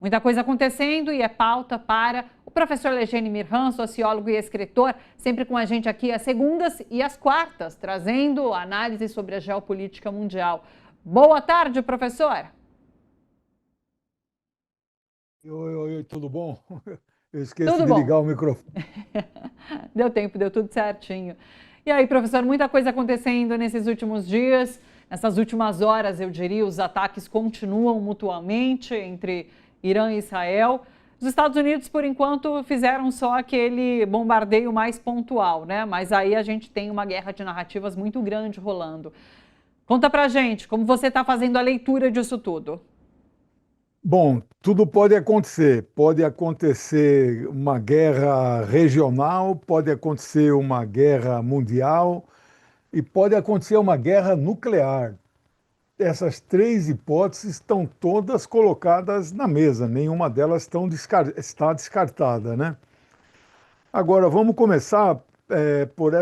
Muita coisa acontecendo e é pauta para o professor Legene Mirhan, sociólogo e escritor, sempre com a gente aqui às segundas e às quartas, trazendo análise sobre a geopolítica mundial. Boa tarde, professor. Oi, tudo bom? Eu esqueço Tudo de bom? ligar o microfone. Deu tempo, deu tudo certinho. E aí, professor, muita coisa acontecendo nesses últimos dias, nessas últimas horas, eu diria, os ataques continuam mutuamente entre Irã e Israel. Os Estados Unidos, por enquanto, fizeram só aquele bombardeio mais pontual, né? Mas aí a gente tem uma guerra de narrativas muito grande rolando. Conta pra gente, como você está fazendo a leitura disso tudo? Bom, tudo pode acontecer. Pode acontecer uma guerra regional, pode acontecer uma guerra mundial e pode acontecer uma guerra nuclear. Essas três hipóteses estão todas colocadas na mesa, nenhuma delas está descartada, né? Agora, vamos começar por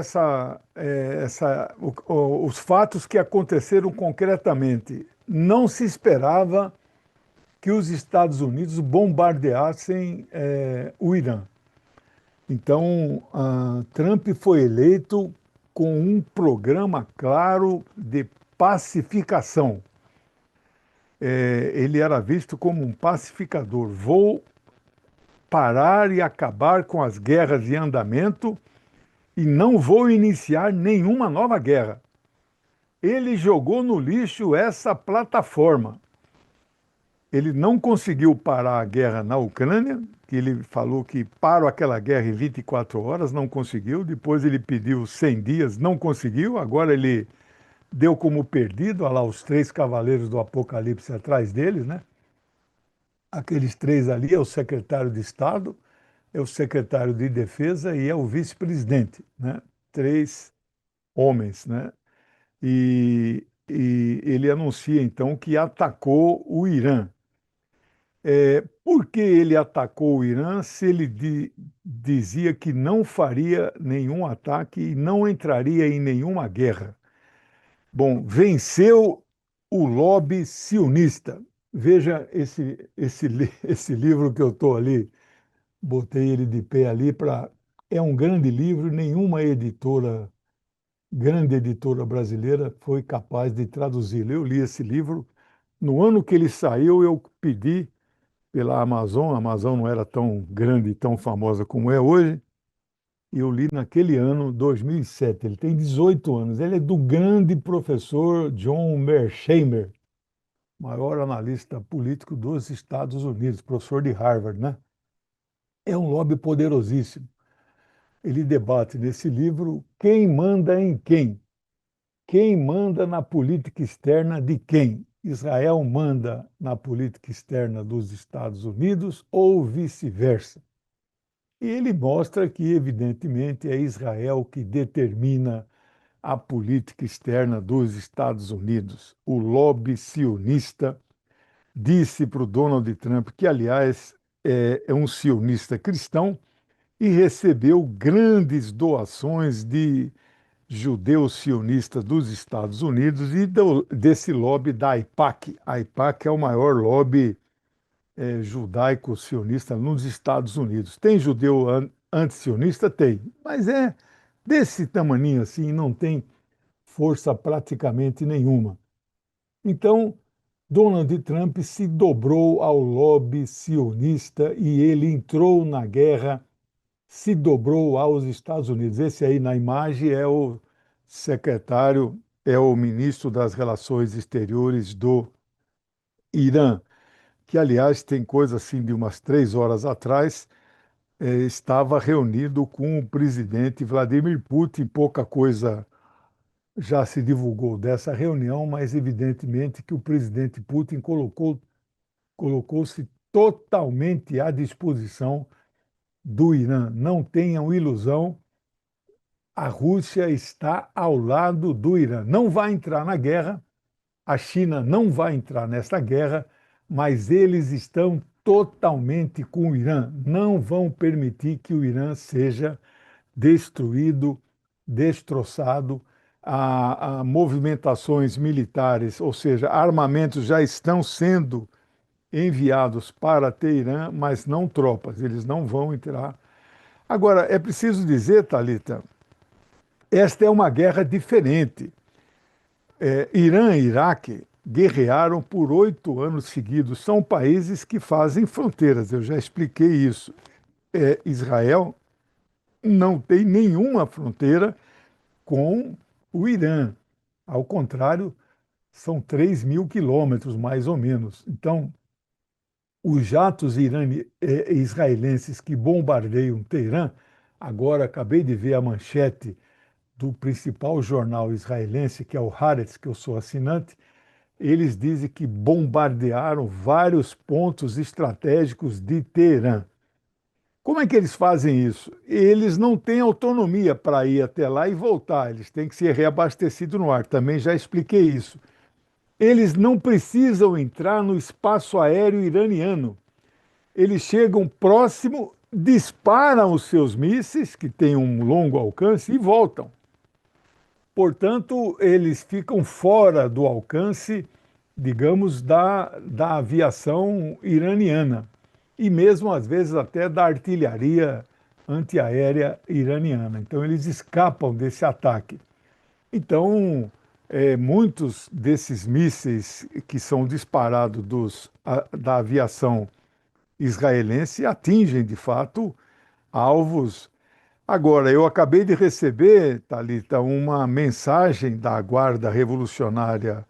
os fatos que aconteceram concretamente. Não se esperava que os Estados Unidos bombardeassem o Irã. Então, Trump foi eleito com um programa claro de pacificação. Ele era visto como um pacificador. Vou parar e acabar com as guerras em andamento e não vou iniciar nenhuma nova guerra. Ele jogou no lixo essa plataforma. Ele não conseguiu parar a guerra na Ucrânia, que ele falou que parou aquela guerra em 24 horas, não conseguiu. Depois ele pediu 100 dias, não conseguiu. Agora ele deu como perdido, olha lá os três cavaleiros do Apocalipse atrás deles, né? Aqueles três ali é o secretário de Estado, é o secretário de Defesa e é o vice-presidente, né? Três homens, né? E ele anuncia então que atacou o Irã. Por que ele atacou o Irã se ele dizia que não faria nenhum ataque e não entraria em nenhuma guerra? Bom, venceu o lobby sionista. Veja esse livro que eu estou ali, botei ele de pé ali para. É um grande livro, nenhuma editora, grande editora brasileira, foi capaz de traduzi-lo. Eu li esse livro. No ano que ele saiu, eu pedi pela Amazon. A Amazon não era tão grande e tão famosa como é hoje. E eu li naquele ano, 2007. Ele tem 18 anos. Ele é do grande professor John Mearsheimer, maior analista político dos Estados Unidos, professor de Harvard, né? É um lobby poderosíssimo. Ele debate nesse livro quem manda em quem. Quem manda na política externa de quem? Israel manda na política externa dos Estados Unidos ou vice-versa? E ele mostra que, evidentemente, é Israel que determina a política externa dos Estados Unidos. O lobby sionista disse para o Donald Trump, que, aliás, é um sionista cristão, e recebeu grandes doações de judeus sionistas dos Estados Unidos e desse lobby da AIPAC. A AIPAC é o maior lobby judaico-sionista nos Estados Unidos. Tem judeu anti-sionista? Tem, mas é desse tamaninho assim, não tem força praticamente nenhuma. Então, Donald Trump se dobrou ao lobby sionista e ele entrou na guerra, se dobrou aos Estados Unidos. Esse aí na imagem é o secretário, é o ministro das Relações Exteriores do Irã, que, aliás, tem coisa assim de umas 3 horas atrás, estava reunido com o presidente Vladimir Putin. Pouca coisa já se divulgou dessa reunião, mas evidentemente que o presidente Putin colocou-se totalmente à disposição do Irã. Não tenham ilusão, a Rússia está ao lado do Irã. Não vai entrar na guerra, a China não vai entrar nessa guerra, mas eles estão totalmente com o Irã. Não vão permitir que o Irã seja destruído, destroçado. Há movimentações militares, ou seja, armamentos já estão sendo enviados para Teherã, mas não tropas, eles não vão entrar. Agora, é preciso dizer, Thalita, esta é uma guerra diferente. Irã e Iraque guerrearam por 8 anos seguidos. São países que fazem fronteiras, eu já expliquei isso. Israel não tem nenhuma fronteira com o Irã. Ao contrário, são 3.000 quilômetros, mais ou menos. Então, os jatos israelenses que bombardeiam Teherã, agora acabei de ver a manchete do principal jornal israelense, que é o Haaretz, que eu sou assinante, eles dizem que bombardearam vários pontos estratégicos de Teherã. Como é que eles fazem isso? Eles não têm autonomia para ir até lá e voltar, eles têm que ser reabastecidos no ar. Também já expliquei isso. Eles não precisam entrar no espaço aéreo iraniano. Eles chegam próximo, disparam os seus mísseis, que têm um longo alcance, e voltam. Portanto, eles ficam fora do alcance, digamos, da aviação iraniana e mesmo às vezes até da artilharia antiaérea iraniana. Então, eles escapam desse ataque. Então, muitos desses mísseis que são disparados da aviação israelense atingem, de fato, alvos. Agora, eu acabei de receber, Thalita, uma mensagem da Guarda Revolucionária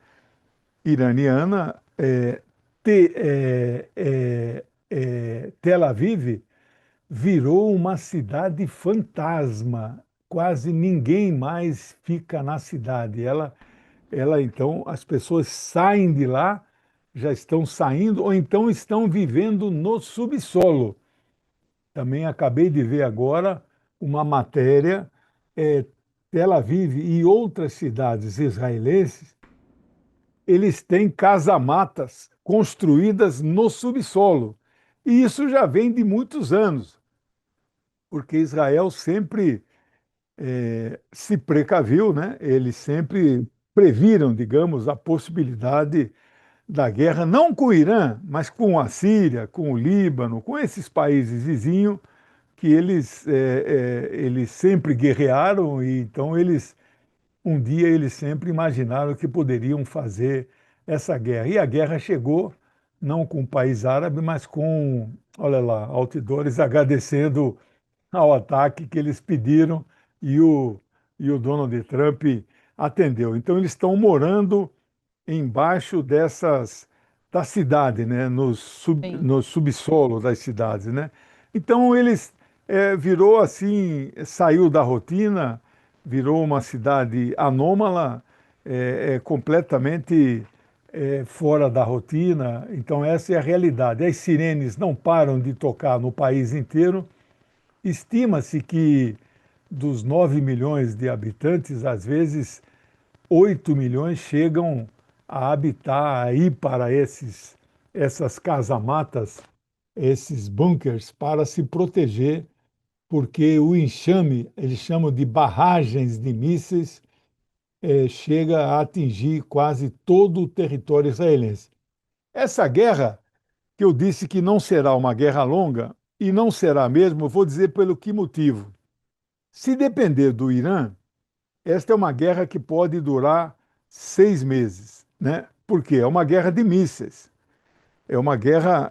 Iraniana. Tel Aviv virou uma cidade fantasma. Quase ninguém mais fica na cidade. Então, as pessoas saem de lá, já estão saindo, ou então estão vivendo no subsolo. Também acabei de ver agora uma matéria, Tel Aviv e outras cidades israelenses, eles têm casamatas construídas no subsolo. E isso já vem de muitos anos, porque Israel sempre se precaviu, né? Eles sempre previram, digamos, a possibilidade da guerra, não com o Irã, mas com a Síria, com o Líbano, com esses países vizinhos, que eles sempre guerrearam e então um dia eles sempre imaginaram que poderiam fazer essa guerra. E a guerra chegou não com o país árabe, mas com, olha lá, outdoors agradecendo ao ataque que eles pediram e o Donald Trump atendeu. Então eles estão morando embaixo da cidade, né, Sim. no subsolo das cidades, né? Então eles virou assim, saiu da rotina, virou uma cidade anômala, completamente fora da rotina. Então essa é a realidade. As sirenes não param de tocar no país inteiro. Estima-se que dos 9 milhões de habitantes, às vezes 8 milhões chegam a habitar aí para essas casamatas, esses bunkers, para se proteger, porque o enxame, eles chamam de barragens de mísseis, chega a atingir quase todo o território israelense. Essa guerra, que eu disse que não será uma guerra longa, e não será mesmo, eu vou dizer pelo que motivo. Se depender do Irã, esta é uma guerra que pode durar 6 meses, né? Por quê? É uma guerra de mísseis. É uma guerra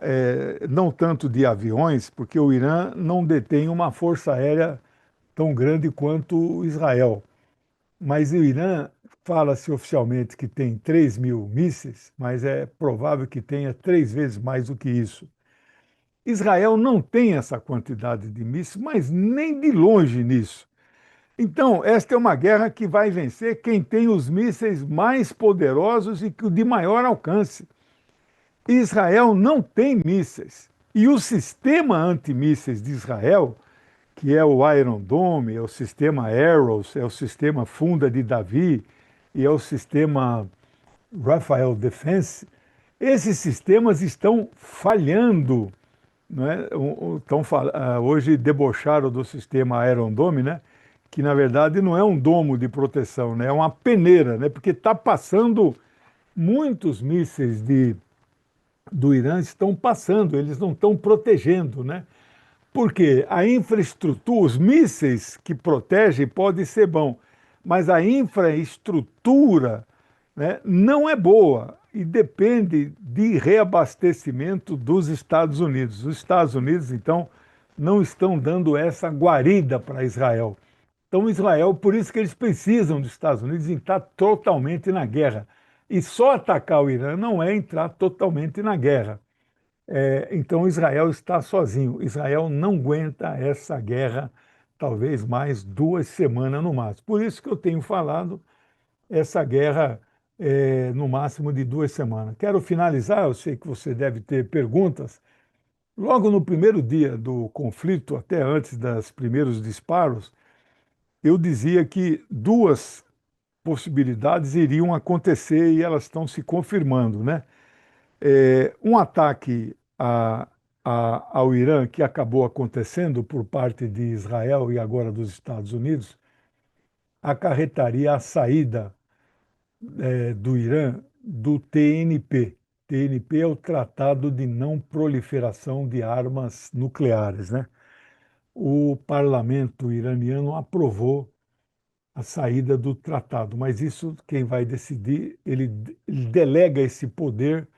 não tanto de aviões, porque o Irã não detém uma força aérea tão grande quanto Israel. Mas o Irã fala-se oficialmente que tem 3.000 mísseis, mas é provável que tenha 3 vezes mais do que isso. Israel não tem essa quantidade de mísseis, mas nem de longe nisso. Então, esta é uma guerra que vai vencer quem tem os mísseis mais poderosos e de maior alcance. Israel não tem mísseis. E o sistema antimísseis de Israel, que é o Iron Dome, é o sistema Arrows, é o sistema Funda de Davi e é o sistema Rafael Defense, esses sistemas estão falhando. Não é? Hoje debocharam do sistema Iron Dome, né? Que na verdade não é um domo de proteção, né? É uma peneira, né? Porque está passando muitos mísseis do Irã estão passando, eles não estão protegendo, né? Porque a infraestrutura, os mísseis que protegem pode ser bom, mas a infraestrutura, né, não é boa e depende de reabastecimento dos Estados Unidos. Os Estados Unidos, então, não estão dando essa guarida para Israel. Então, Israel, por isso que eles precisam dos Estados Unidos entrar totalmente na guerra. E só atacar o Irã não é entrar totalmente na guerra. Então, Israel está sozinho. Israel não aguenta essa guerra, talvez mais 2 semanas no máximo. Por isso que eu tenho falado essa guerra no máximo de 2 semanas. Quero finalizar, eu sei que você deve ter perguntas. Logo no primeiro dia do conflito, até antes dos primeiros disparos, eu dizia que duas possibilidades iriam acontecer e elas estão se confirmando, né? Um ataque ao Irã, que acabou acontecendo por parte de Israel e agora dos Estados Unidos, acarretaria a saída do Irã do TNP. TNP é o Tratado de Não Proliferação de Armas Nucleares, né? O parlamento iraniano aprovou a saída do tratado, mas isso quem vai decidir, ele delega esse poder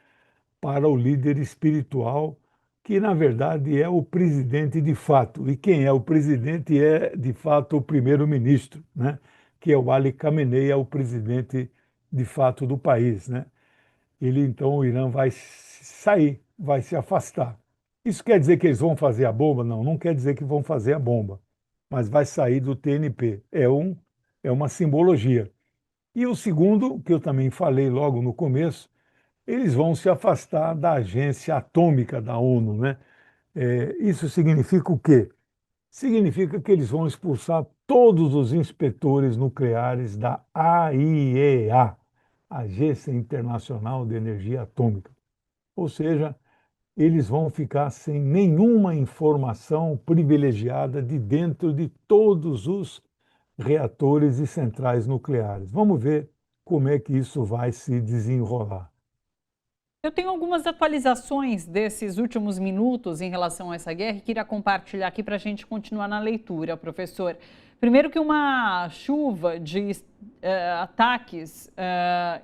para o líder espiritual, que na verdade é o presidente de fato. E quem é o presidente é de fato o primeiro-ministro, né? Que é o Ali Khamenei, é o presidente de fato do país, né? Ele então o Irã vai sair, vai se afastar. Isso quer dizer que eles vão fazer a bomba? Não, não quer dizer que vão fazer a bomba, mas vai sair do TNP. É uma simbologia. E o segundo, que eu também falei logo no começo, eles vão se afastar da agência atômica da ONU, né? Isso significa o quê? Significa que eles vão expulsar todos os inspetores nucleares da AIEA, Agência Internacional de Energia Atômica. Ou seja, eles vão ficar sem nenhuma informação privilegiada de dentro de todos os reatores e centrais nucleares. Vamos ver como é que isso vai se desenrolar. Eu tenho algumas atualizações desses últimos minutos em relação a essa guerra e queria compartilhar aqui para a gente continuar na leitura, professor. Primeiro que uma chuva de ataques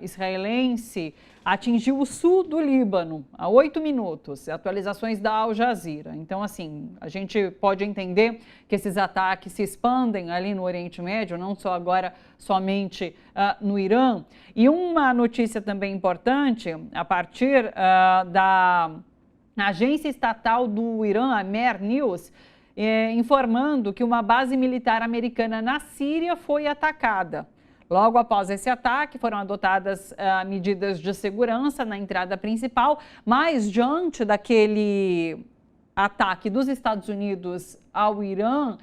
israelense atingiu o sul do Líbano há 8 minutos, atualizações da Al Jazeera. Então, assim, a gente pode entender que esses ataques se expandem ali no Oriente Médio, não só agora somente no Irã. E uma notícia também importante, a partir da agência estatal do Irã, a Mer News, informando que uma base militar americana na Síria foi atacada. Logo após esse ataque, foram adotadas medidas de segurança na entrada principal, mas diante daquele ataque dos Estados Unidos ao Irã,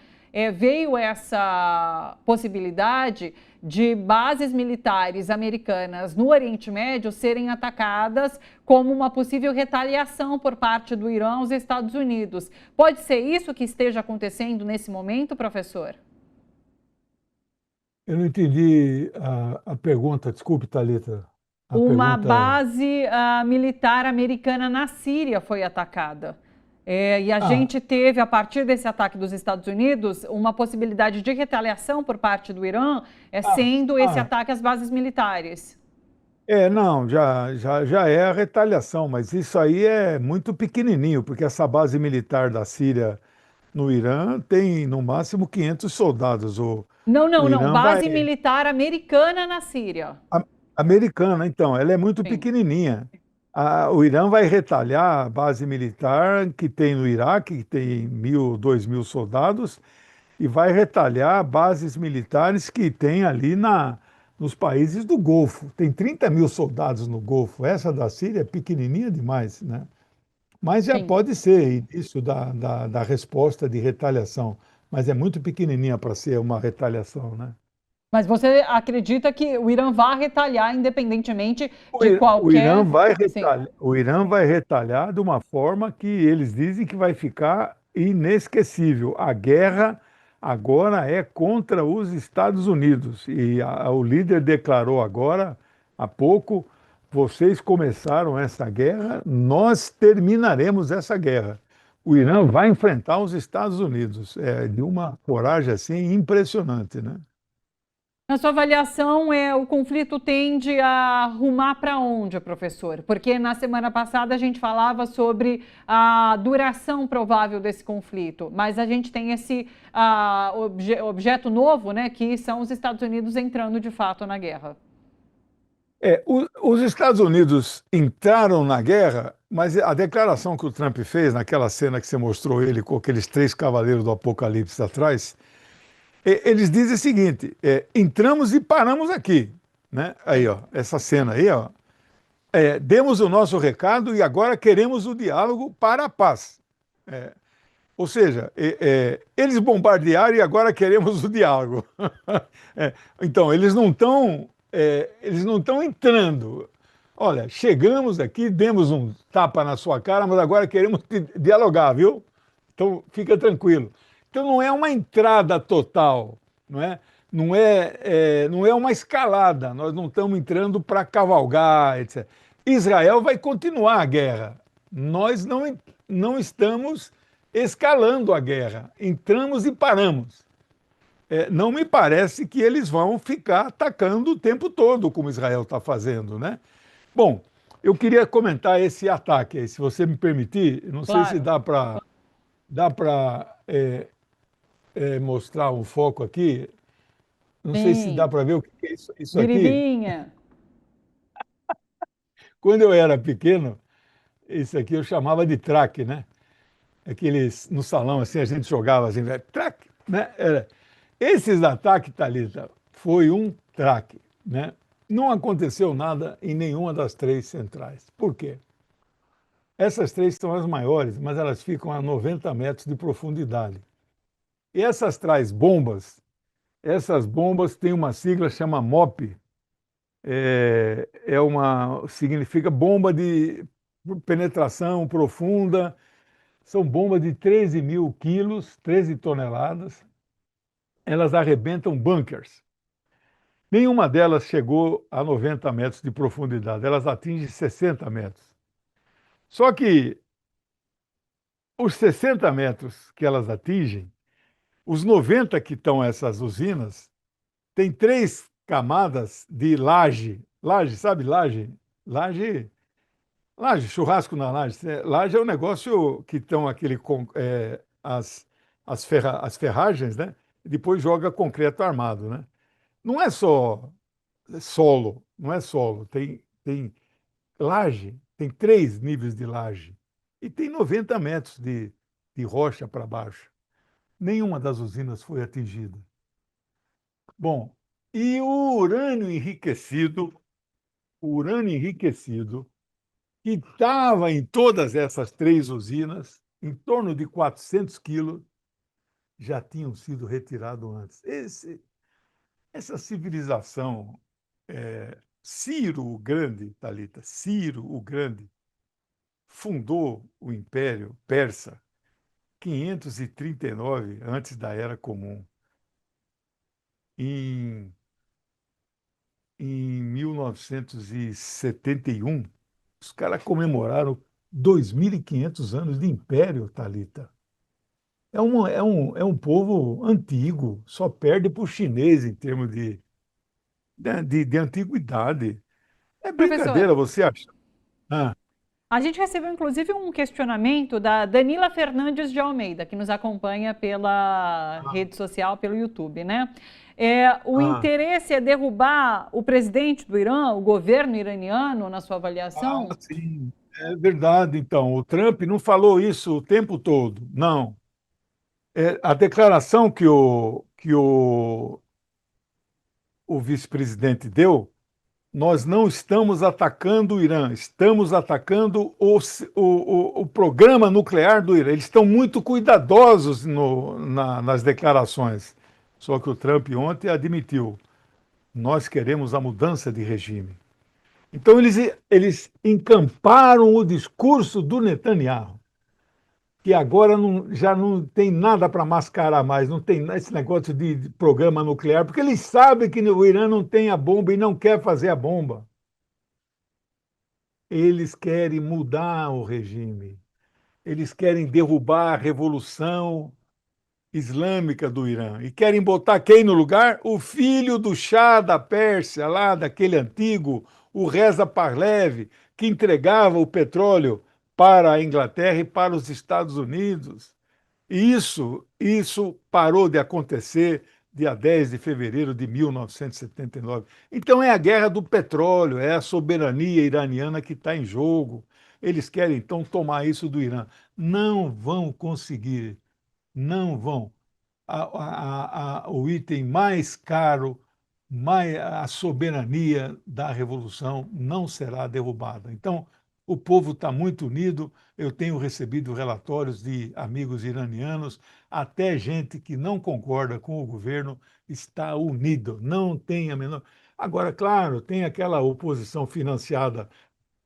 veio essa possibilidade de bases militares americanas no Oriente Médio serem atacadas como uma possível retaliação por parte do Irã aos Estados Unidos. Pode ser isso que esteja acontecendo nesse momento, professor? Eu não entendi a pergunta, desculpe, Thalita. A Uma pergunta é. base militar americana na Síria foi atacada. E a Ah, gente teve, a partir desse ataque dos Estados Unidos, uma possibilidade de retaliação por parte do Irã, ah, sendo esse ah, ataque às bases militares. não, já é a retaliação, mas isso aí é muito pequenininho, porque essa base militar da Síria no Irã tem no máximo 500 soldados. Não, não, O não. Irã vai. Base militar americana na Síria. A- Americana, então, ela é muito Sim, pequenininha. O Irã vai retalhar a base militar que tem no Iraque, que tem 1.000, 2.000 soldados, e vai retalhar bases militares que tem ali nos países do Golfo. Tem 30.000 soldados no Golfo. Essa da Síria é pequenininha demais, né? Mas já sim. pode ser início da resposta de retaliação. Mas é muito pequenininha para ser uma retaliação, né? Mas você acredita que o Irã vai retaliar independentemente de O Irã qualquer. vai Sim, retalhar, o Irã vai retalhar de uma forma que eles dizem que vai ficar inesquecível. A guerra agora é contra os Estados Unidos e o líder declarou agora, há pouco, vocês começaram essa guerra, nós terminaremos essa guerra. O Irã vai enfrentar os Estados Unidos. É de uma coragem assim impressionante, né? Na sua avaliação, o conflito tende a rumar para onde, professor? Porque na semana passada a gente falava sobre a duração provável desse conflito, mas a gente tem esse objeto novo, né, que são os Estados Unidos entrando de fato na guerra. Os Estados Unidos entraram na guerra, mas a declaração que o Trump fez naquela cena que você mostrou ele com aqueles três cavaleiros do Apocalipse atrás, eles dizem o seguinte: entramos e paramos aqui, né? Aí, ó, essa cena aí, ó, demos o nosso recado e agora queremos o diálogo para a paz. Ou seja, eles bombardearam e agora queremos o diálogo. Então, eles não estão entrando. Olha, chegamos aqui, demos um tapa na sua cara, mas agora queremos dialogar, viu? Então, fica tranquilo. Então, não é uma entrada total, não é? Não é uma escalada, nós não estamos entrando para cavalgar, etc. Israel vai continuar a guerra. Nós não estamos escalando a guerra, entramos e paramos. Não me parece que eles vão ficar atacando o tempo todo, como Israel está fazendo, né? Bom, eu queria comentar esse ataque aí, se você me permitir. Não sei se Claro. dá para mostrar um foco aqui. Não sei se dá Sim. para ver o que é isso aqui. Biribinha. Quando eu era pequeno, isso aqui eu chamava de traque, né? Aqueles no salão assim, a gente jogava assim, traque, né? Esses ataques, Thalita, foi um traque, né? Não aconteceu nada em nenhuma das três centrais. Por quê? Essas três são as maiores, mas elas ficam a 90 metros de profundidade. E essas bombas têm uma sigla chama MOP, significa bomba de penetração profunda, são bombas de 13 mil quilos, 13 toneladas, elas arrebentam bunkers. Nenhuma delas chegou a 90 metros de profundidade, elas atingem 60 metros. Só que os 60 metros que elas atingem, os 90 que estão essas usinas, tem três camadas de laje. Laje, sabe laje? Laje, laje, churrasco na laje. Laje é um negócio que estão as ferragens, né? E depois joga concreto armado, né? Não é só solo, não é solo. Tem laje, tem três níveis de laje. E tem 90 metros de rocha para baixo. Nenhuma das usinas foi atingida. Bom, e o urânio enriquecido, que estava em todas essas três usinas, em torno de 400 quilos, já tinham sido retirados antes. Essa civilização, Ciro o Grande, Thalita, Ciro o Grande, fundou o Império Persa 539 antes da Era Comum. Em, em 1971, os caras comemoraram 2.500 anos de Império, Thalita. É um povo antigo, só perde para o chinês em termos de antiguidade. É Professor, brincadeira, você acha? Ah, a gente recebeu inclusive um questionamento da Danila Fernandes de Almeida, que nos acompanha pela rede social, pelo YouTube, né? O ah, interesse é derrubar o presidente do Irã, o governo iraniano, na sua avaliação? sim, é verdade. Então, o Trump não falou isso o tempo todo, não. A declaração que o vice-presidente deu, nós não estamos atacando o Irã, estamos atacando o programa nuclear do Irã. Eles estão muito cuidadosos nas declarações. Só que o Trump ontem admitiu: nós queremos a mudança de regime. Então, eles encamparam o discurso do Netanyahu, que agora já não tem nada para mascarar mais, não tem esse negócio de programa nuclear, porque eles sabem que o Irã não tem a bomba e não quer fazer a bomba. Eles querem mudar o regime. Eles querem derrubar a revolução islâmica do Irã. E querem botar quem no lugar? O filho do Shah da Pérsia, lá daquele antigo, o Reza Pahlavi, que entregava o petróleo para a Inglaterra e para os Estados Unidos. E isso parou de acontecer dia 10 de fevereiro de 1979. Então é a guerra do petróleo, é a soberania iraniana que está em jogo. Eles querem então tomar isso do Irã. Não vão conseguir, não vão. O item mais caro, a soberania da revolução não será derrubada. Então, o povo está muito unido. Eu tenho recebido relatórios de amigos iranianos, até gente que não concorda com o governo está unido, não tem a menor. Agora, claro, tem aquela oposição financiada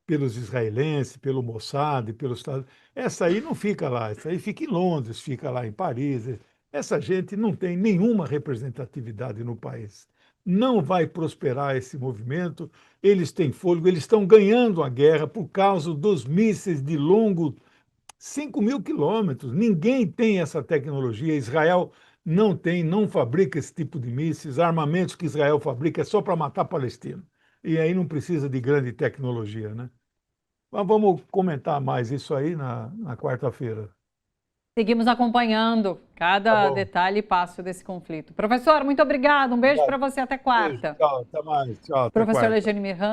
pelos israelenses, pelo Mossad, pelos Estados. Essa aí não fica lá, essa aí fica em Londres, fica lá em Paris. Essa gente não tem nenhuma representatividade no país. Não vai prosperar esse movimento, eles têm fôlego, eles estão ganhando a guerra por causa dos mísseis de longo 5.000 quilômetros. Ninguém tem essa tecnologia. Israel não tem, não fabrica esse tipo de mísseis. Armamentos que Israel fabrica é só para matar palestino. E aí não precisa de grande tecnologia, né? Mas vamos comentar mais isso aí na quarta-feira. Seguimos acompanhando Tá cada bom. detalhe e passo desse conflito. Professor, muito obrigado. Um beijo para Obrigado. você até Beijo, quarta. tchau, até mais. Tchau, até Professor quarta. Legiane Miranda.